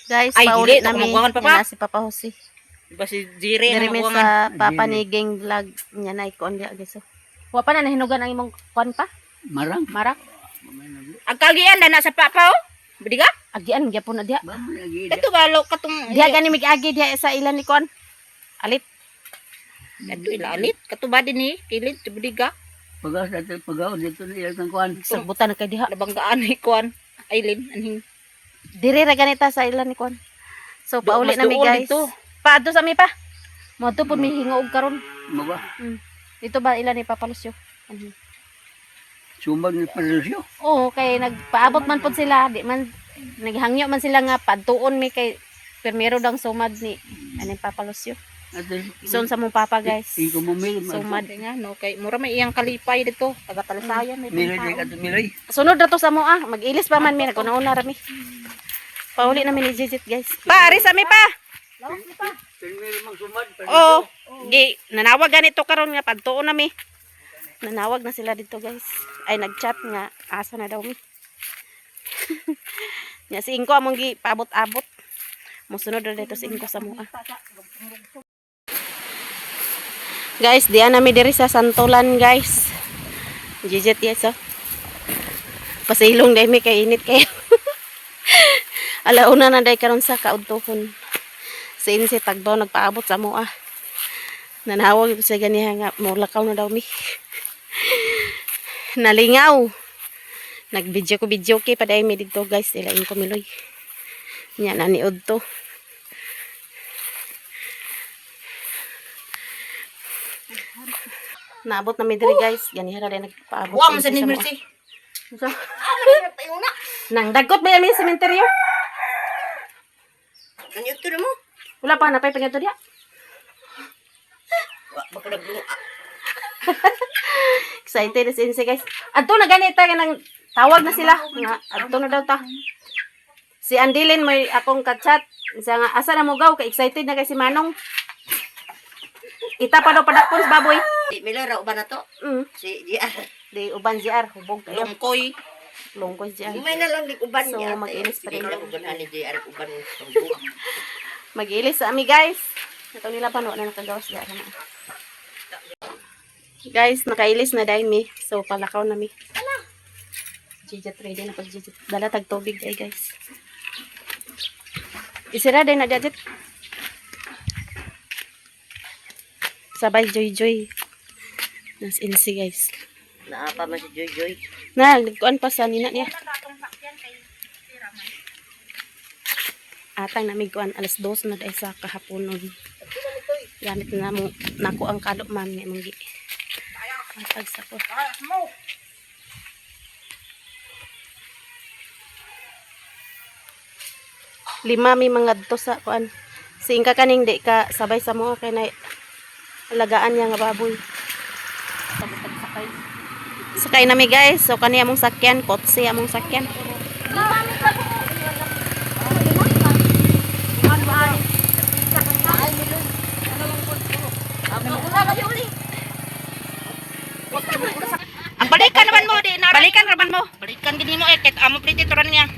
Guys, Ay, paulit dili, namin. makukuhaan pa Yan pa. na si Papa Jose. Diba si Jire Diri ang mi makuwangan. sa Papa Niging vlog niya na ikon dia guys. Wa pa na nahinugan ang imong kon pa? Marang. Marak. Ang kagian na nasa papa oh. Budi ka? Agian gyapon na dia. Bamo lagi. Ito balo katong Dia gani mig-agi dia sa ilan ni kon. Alit. Ito ilalit. Katubadi ni kilid budi ka. Pagaw dito, pagaw dito na ilang kuan. Sagbutan na kay diha. Nabanggaan ni kuan. Ailin anhing. Diri ra ganita sa ilan ni kon. So paulit mas na mi duol guys. dito. Paadto sa mi pa. Mo to pud mi hingog karon. Mo ba? Dito ba ilan ni Papa Lucio? Sumag ni Parilsyo. Oo, kay nagpaabot man pod sila, di man naghangyo man sila nga padtuon mi kay permero dang sumad ni ani Papa Lucio. Ate, Ison sa mong papa guys. iko mo mil. Sumad. Nga no kay mura may iyang kalipay dito. Taga Talisayan may Milay tao. ato milay. Sunod na to sa mo ah, mag-ilis pa man mi naguna-una ra mi. Pauli na mi ni Jijit guys. Pa, ari sa mi pa. Tingmil mang sumad. Oh, gi nanawag ganito karon nga padtuon na mi. Nanawag na sila dito guys. Ay nag-chat nga asa na daw mi. Nya si Ingko among gi paabot-abot. Mosunod na dito si Ingko sa mua. Guys, diyan nami diri sa Santolan guys. Jijit yes oh. Pasilong dai mi kay init kayo. Alauna na day karon sa kaudtohon. Si Insi Tagbaw nagpaabot sa mua. Nanawag sa ganiha nga mulakaw na daw mi. Nalingaw. Nag-video ko kay paday mi dito guys, ilain ko miloy. Nya naniod to. Naabot na mi diri guys, ganiha ra day nagpaabot. Wa man si sa ni Insi Mercy. mua. Nang dagot ba yamin sa sementeryo? Ano ito na mo? Wala pa napay pangato dia. Wa baka nagluwa. Excited si Insi guys. Adto na ganita nang tawag na sila. Nga adto na daw ta. Si Andilin may akong ka-chat. Siya nga asa na mo gaw ka excited na kay si Manong. Ita pa daw padakpon sa baboy. Di mila ra uban na to. Si JR. Di uban JR hubog kayo. Longkoy. Longkoy JR. May na lang di uban So, niya. mag-inis pa rin. Uban ni JR uban. Mag-ilis sa ami guys. Ito nila pa no na nakagawas dara na. Guys, nakailis na dahil mi. So palakaw na mi. Jijit ready na pag jijit. Dala tag tubig ay guys. Isira din na jijit. Sabay joy. Nas Insi guys. Naapa man si Joy Joy. Na, nagkuan pa sa nina niya. Atang namin kuan alas 2 na dahil sa kahaponon. Gamit na mo nako ang kado man ni manggi. Atag sa ko. Lima mi mga adto sa kuan. Singka kaning di ka sabay sa mo kay na alagaan niya nga baboy. Sakay na mi guys. So kani among sakyan, kotse among sakyan. Ang balikan naman mo di na. Balikan naman mo. Balikan gini mo ket amo plite turan niya.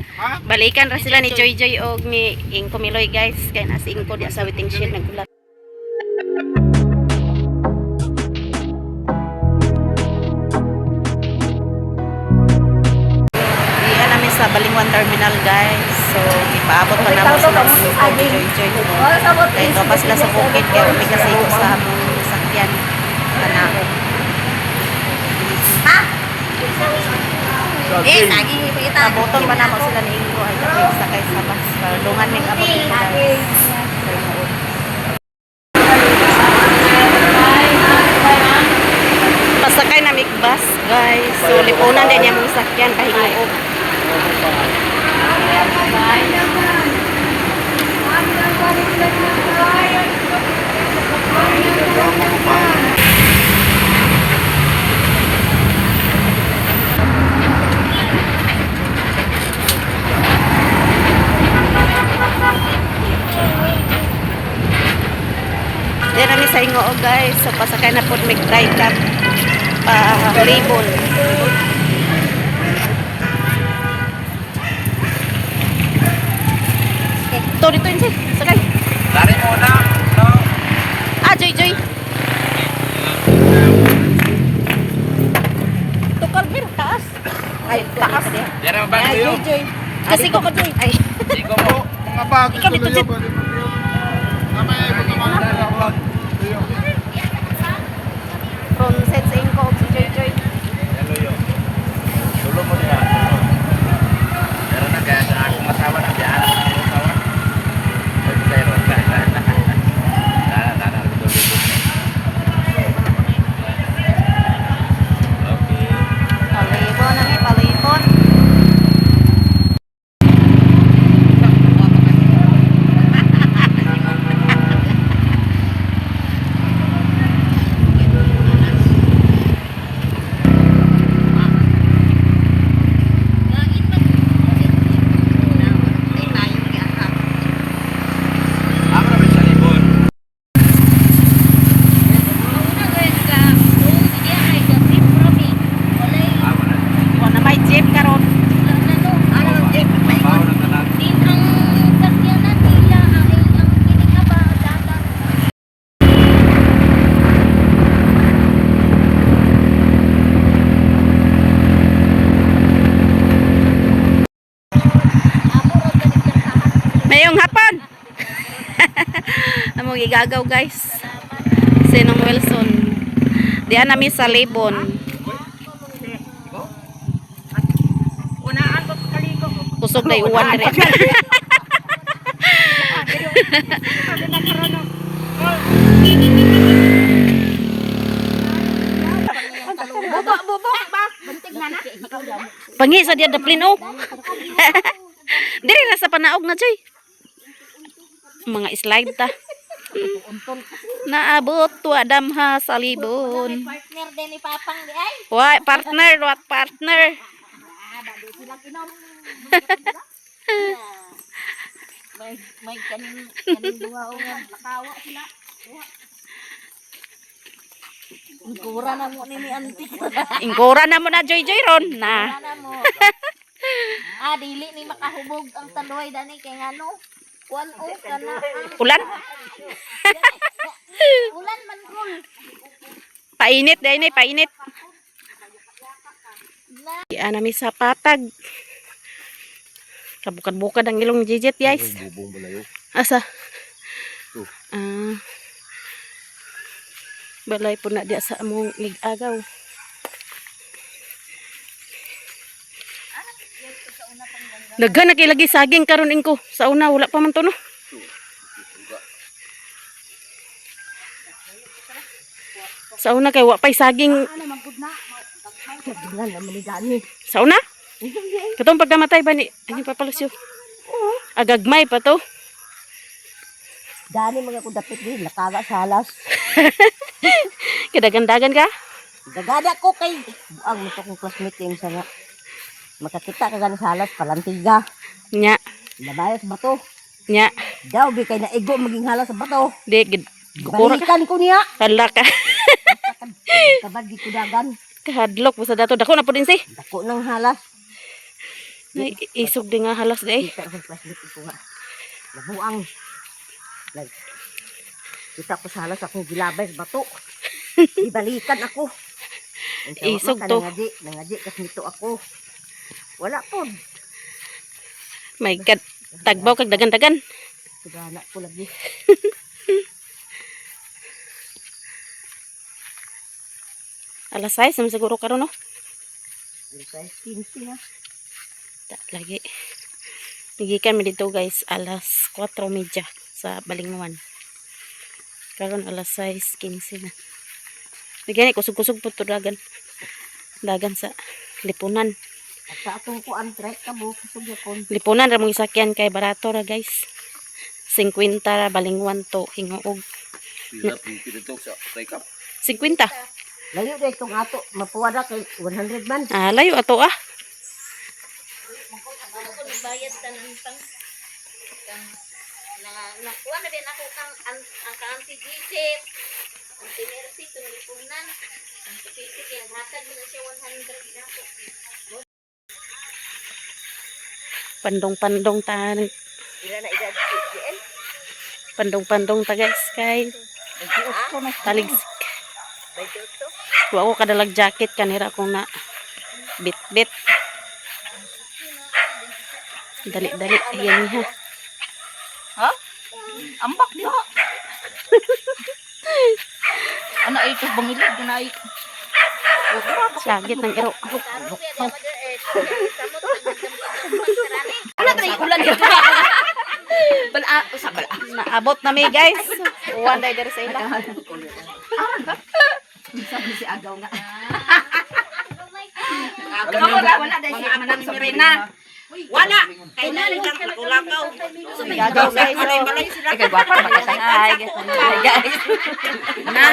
Balikan ra sila ni Joy Joy og ni Ingko Miloy guys. Kay na si Ingko diya sa waiting shed nagkulat. Diyan namin sa Balingwan Terminal guys. So ipaabot pa naman sila si Ingko ni Joy Joy. Kaya ito pa sila sa bukid kaya umi kasi ito sa among sakyan. Kanao. Lagi kita. Aboton pa naman sila ni Ingko ay kapag sakay sa bus. Lungan may abot nila guys. Pasakay na mig bus guys. So lipunan din yung mga sakyan kahingoog. Diyan kami sa Ingoo guys. So pasakay na po mag-drive up pa label. Ito dito yun si. Sakay. Dari mo na. No. Ah, Joy, Joy. Tukar bir, taas. Ay, taas. Yan ang bag Ay, sa'yo. Joy, Joy. Kasi ko ko, Joy. Ay. Sigo mo. Mga bag, Ikaw dito, Jit. From sets in ko, si Joy, Joy. Yan luyo. Tulo mo niya. Meron na kaya sa akong masawa na siya. Masawa. Pero, okay. Palibon na ni, palibon. Ako naman sa libon. Ako na. O na may jeep karon. Bawa na tanan. Mayong hapon. Among igagaw guys. Sinong Wilson. Diyan nami sa Libon. Kusog na iuwan dire. Pangi sa diyan daplin oh. Dire na sa panaog na Joy. Mga slide ta. Naabot wa damha sa Libon. Partner din ni Papang di ay. Wa partner, what partner? May kanin duha o nga nakawa sila. Kura na mo ni antik. Ingkora na mo na Joy Joy ron na. Kura na mo. Dili ni makahubog ang taloy dani kay ngano. Kuan o kana. Ulan. Ulan man rul. Painit dai ni painit. Iya nami sa patag. Kabukad-bukad ang ilong Jijet guys. Bubong balayo. Asa? Tuh. Balay po na diya sa among ligagaw. Daghan na kay lagi saging karon ingko. Sa una wala pa man to no. Sa una kay wa pay saging. Sa una? Katong pagkamatay ba ni? Ano pa palusyo? Agagmay pa to. Dani mga ko dapit din nakaga sa halas. Kadagan-dagan ka? Dagada ko kay ang nito kong classmate yung sana. Makakita ka gani sa halas palantiga. Nya, Labayas bato. nya. Daw bi kay naigo maging halas sa bato. Di gukura ka. Balikan ko niya. Hala ka. Kabad di ko dagan. Kahadlok mo sa dato. Dako na po din si. Dako ng halas. Ay, isog din nga halas di. Kita ko classmate ko nga. Labuang. Like, kita ko sa halas akong gilabay sa bato. Ibalikan ako. Isog to. Nangaji kasi nito ako. Wala po. May tagbaw kag dagan-dagan. Sugana ko lagi. Alas 6 naman siguro karon no. Saya 15 na. Lagi. Nagikan mi dito guys alas 4:30 sa Balingwan. Karon alas 6:15 na. Bigyan kusog-kusog po to dagan. Dagan sa lipunan. At sa atong kuan trek ka mo kusog yapon. Lipunan ra mong isakyan kay barato ra guys. 50 ra Balingwan to Hingoog. Hirap yung pinito sa take up. 50. Layo dai tong ato mapuwada kay 100 man. Ah, layo ato ah. Bayad tanan pang na kuha na din ako kang ang ka-anti-gisip. Anti-mercy to lipunan. Anti-gisip yung hatag mo na siya 100 na ako. Pandong-pandong tan. Ila na edad 58. Pandong-pandong ta guys kay taligsik. Wa ko kadalag jacket kanira kong na bit-bit. Dali-dali yan ha. Ha? Ambak diha. Ano ito bangilid na ay. Sagit ng iro. Ano tayo ulan dito? Bala, usa bala. Naabot na mi guys. Uwan day diri sa ila. Sabi si Agaw nga. Wala dahil si Manang Serena. Wala. Kaya nalang kang kulakaw. Gagaw guys. Ikaw guwapa ba ka hi guys.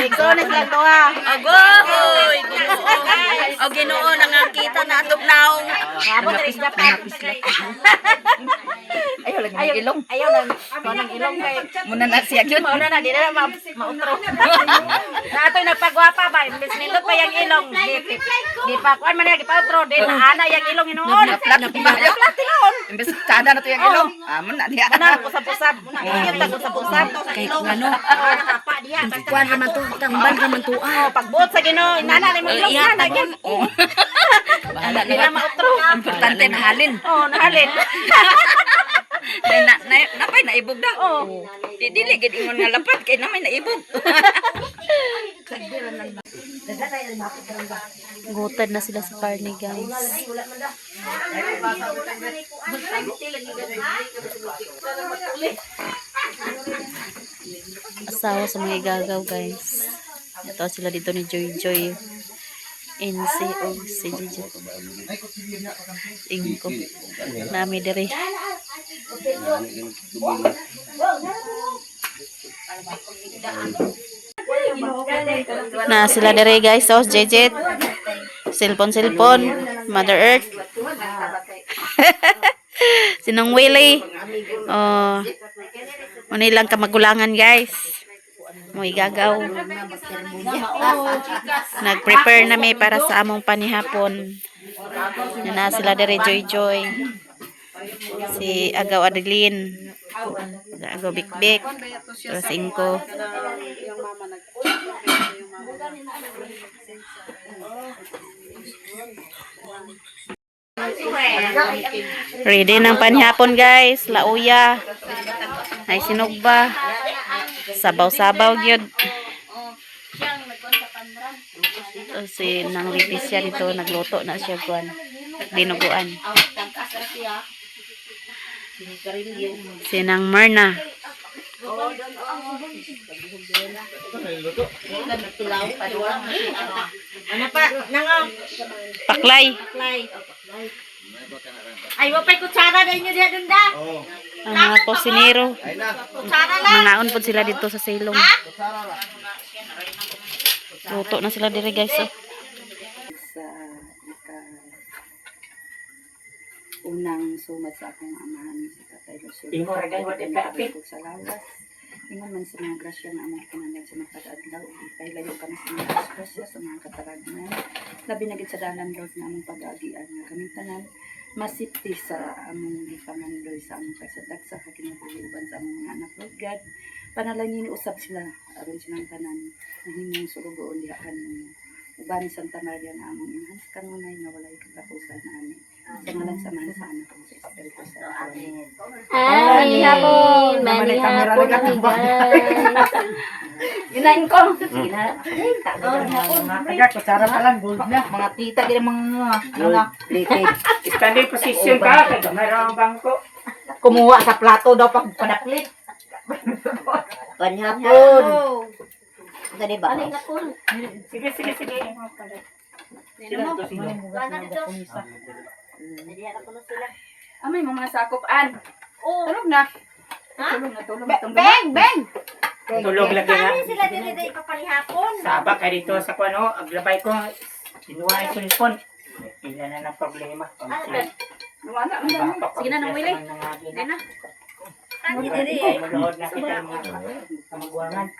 Ikonis lang to ha. Agoy! O Ginoo nangakita na atog naong. Abot diri sa dapat. Ayaw lagi ng ilong. Ayaw nang nang ilong kay Muna na siya yun. mauna na di na mautro. Na atoy nagpagwapa ba imbes nindot pa yang ilong. Di pa kuan man gipautro din ana yang ilong hinuon. Imbes kada na to yung ilong. Amon na diya. Ana pusap-pusap. Ingat ta pusap-pusap to sa ilong. Ano? Nakapa diya. Kuan raman to. Tambal raman to. Oh, pagbuot sa Ginoo, inana ni mo ilong Iya, na gyud. Bahala Di na mautro. Importante na halin. Oh, nahalin. Napay naibog daw. Oh. Dili gid ingon nga lapat kay namay naibog. Gutad na sila sa karne, guys. Asawa sa mga igagaw, guys. Ito sila dito ni Joy Joy. NC o si Gigi. Ingko. Nami diri. Na sila diri guys. So, Jejet. Cellphone. Mother Earth. Sinong Willie. Oh. Manilang kamagulangan guys. Mo'y gagaw. Nag-prepare na may para sa among panihapon. Na sila dere Joy Joy. Si Agaw Adeline. Agaw Bikbik. Terus Ingko. Ready ng panihapon guys. Lauya. Ay sinugba. Sabaw-sabaw gyud. Si nang lipis siya dito nagluto na siya kuan. Dinuguan. Si nang Marna. Ano pa? Nangaw. Paklay. Ay, wapay kutsara na inyo diya dun da. Ang mga kosinero. Kutsara lang. Mangaon po sila dito sa silong. Luto na sila dire guys. Oh. Unang sumat sa akong amahan sa Tatay Lucio. Sa lawas. Ingon man sa mga grasya na among kinanag sa mga pag-adlaw. Ipahilayo kami sa mga grasya sa mga kataragnan. Labi na gid sa dalan Lord na among pag-agian nga kaming tanan masipti sa among gipangandoy sa among kasadag sa kinabuhi uban sa among mga anak Lord God. Panalangin usab sila aron silang tanan na himong sulugoon diha kanimo. Uban ni Santa Maria nga among inahan sa kanunay nga walay katapusan na ani. Sa ngalan sa mga sa anak ko sa Espiritu Santo. Amen. Manihapon. Manihapon kami guys. Ginain ko. Taga kutsara pa lang gold na. Mga tita gina mga Standing position ka kay mayroong bangko. kumuha sa plato daw pag padaklit. Panhapon. Gani ba? Sige. Amay mga sakopan. Tulog na. Tulog na. Beng! Tulog lagi na. Sila din ipapalihapon. Saba ka dito sa kuno, aglabay ko. Kinuha yung telepon. Ilan na ng problema. Wala ang dami. Sige na, nang wili. na. Hindi diri. Manood na kita mga kamaguangan.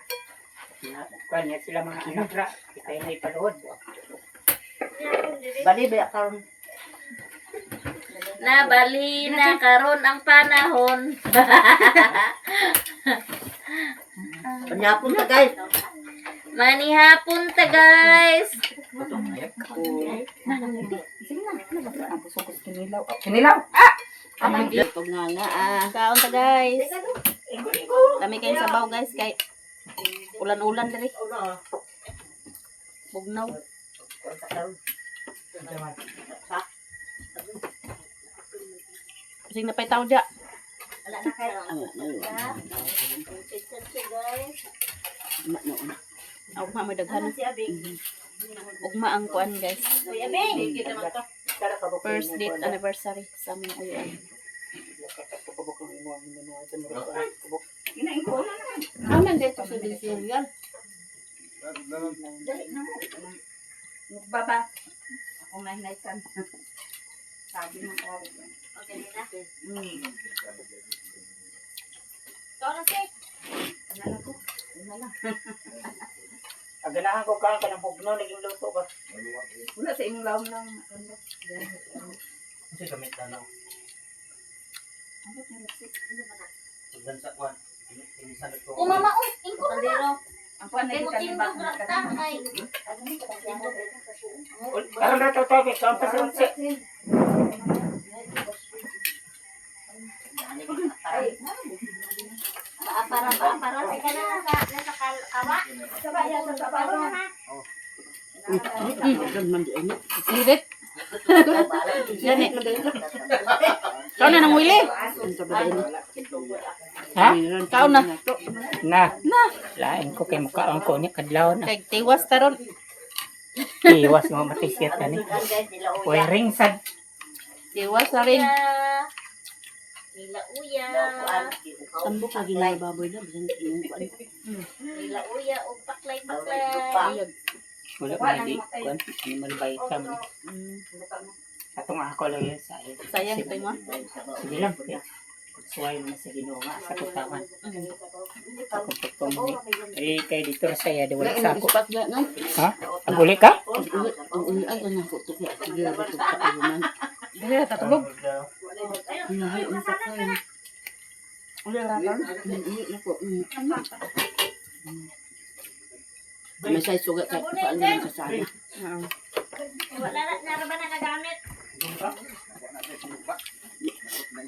Kanya sila mga anak ra. Kita yung ipanood. Bali ba karon? Nabali na karon ang panahon. Manihapon ta guys. Manihapon ta guys. Kinilaw! Pag nga nga Kaon ta guys. Dami kayong sabaw guys kay ulan-ulan diri. Bugnaw. Sing napay taw dia. Wala na kayo. Guys. Ugma mo daghan. Ugma ang kuan guys. Uy, abing. First date anniversary sa among uyan. Aman dito sa Dilsir yan. Baba. Ako na hinaysan. Sabi ng kawit. Okay na. Ikaw na si. Aganahan ko ka ng bugno, naging luto ba? Wala sa imong lawom ng Kasi gamit na lang. Pagdan sa kwan. Inisan ito. Oh, mama, oh, ingko na na. ang kuan na Kaya mo kita tindog ba? rata kay. Karon na tawag, karon pa sa unsi. Para sa kana nasa kawa. Sirit. Gani. Kaon na nang wili. Ha? Kaon na. Na. Lain ko kay mukhaon ko niya kadlaw na. Kay tiwas taron. Iwas mo matisiyat ani. Wearing sad. Tiwas na rin. Nila uya. Tambok lagi na baboy na bisan yung kuan. Nila uya og paklay. Wala pa di kwan animal vitamin. Atong ako lang yan sa Sayang ito mo. Sige lang. Suway mo na sa Ginoo nga sa kutawan. Ako pagpamuli. Eh kay dito na saya wala sa ako. Ispat nga nga. Ha? Aguli ka? Ang uli ay kanya ko to kaya sige ba to sa kayunan. Dili tatulog. Hinahay ang sakay. Uli ratan. Ini na ko. May say sugat kay paan na sa sana. Wala na ba na nagamit?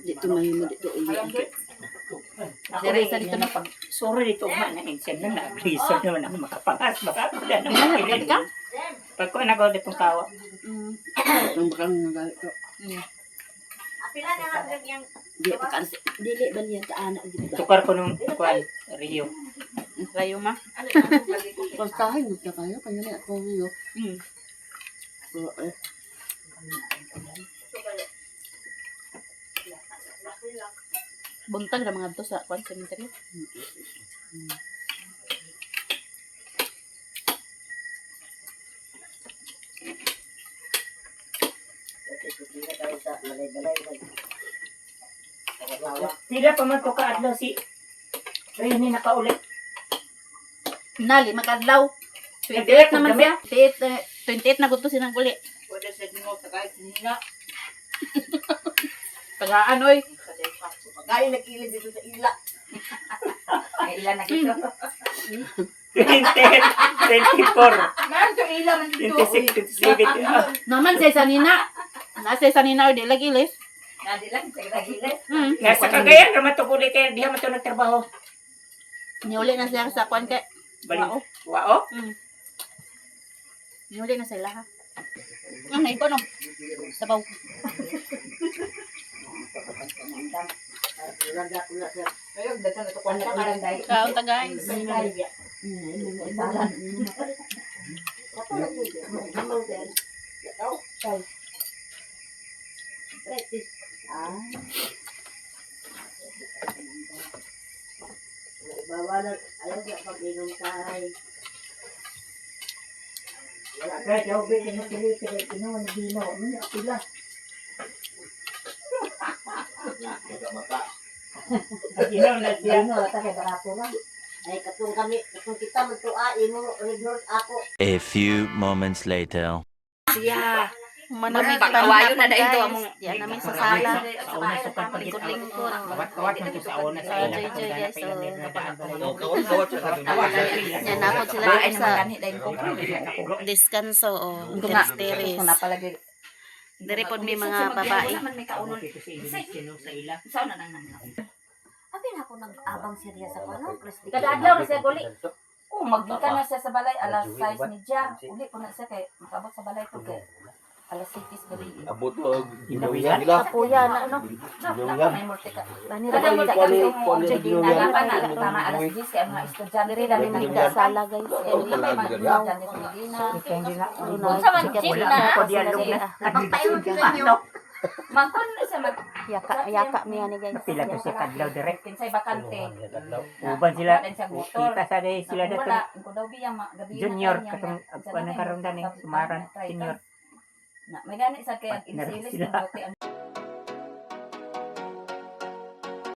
Dito mahimo dito uli. Dire isa dito na pag sorry dito man na insyan na reason naman ako makapangas baka wala na makilig ka. Pag ko nagawa ditong tawa. Ang bakang nagalit ko. Apila na lang yang Di pa kan dili ba niya ka anak di ba? Tukar ko nung kwan Rio. Rayo ma. Pastahin mo ka kayo kanya na ako yo. So Buntag ra mga to sa kwan cemetery. Tila pa man to ka adlaw si Rini nakaulit. Nali makadlaw. 28 28 naman siya. 28 na gusto sinang uli. pwede sa mo sa kahit nila. Tagaan oy. Kaya nakilid dito sa ila. Ay ilan na kito. 24. Man to ila man dito. 26, 27. Naman say sanina. Nasa sanina di lagi lis. Nadi lang sa kagile. Nasa Cagayan naman to kulit kaya diha man to nagtrabaho. Niuli na siya sa kwan kay. Balik. Wao? Niuli na sila ha. Ay ko no. Sabaw. Kayo dagan to kuan na ilang dai. Kaon ta guys. Bawalan ayaw sa pag-inom tayo. Wala ka daw ba ni kulit kaya kinuha ni Dino. Ano pila? Ginaw na siya. ay katong kita man to imo resort ako. A few moments later. Siya. Manamig Pag-awayo na dahil ito guys. among Yan namin sa sala. Lingkod-lingkod. Kawat-kawat na ito sa una sa ila. Joy, joy, guys, so. Kawat-kawat sa Yan na po sila Bahay dito naman sa ganit dahil ko. diskanso o Ito nga, teres. ito na palagi. Diri po may mga babae. Wala man may kaunon. Sa ila. Saan na nang nang. Abi na ako nag-abang seriya sa kuno. Kada adlaw na siya guli. Oh, magdika na siya sa balay alas 6 media. Uli po na siya kay makabot sa balay ko kay alas 6 gabi. Abot og Inawilan? nila. Kapuya na ano. May morte ka. Bani Kada mo ra ka yung jogging na lang na tama alas 10 kay ang mga estudyante diri ra mi mga sala guys. Uli may mga estudyante sa Medina. Hindi na. Unsa man Sikat chill na na. Ako dialog na. Magpayon ka niyo. Mangkon na siya mag Yaka mi ani guys. Pila ko si Kadlaw direct. kinsay bakante. Uban sila. Wala siya motor. Kita sa day sila dato. Wala, ko daw biyang gabi na Junior kanya katong nga. ano karon dani sumaran senior. Na may gani sa kaya Partner insilis sila. ng bote ang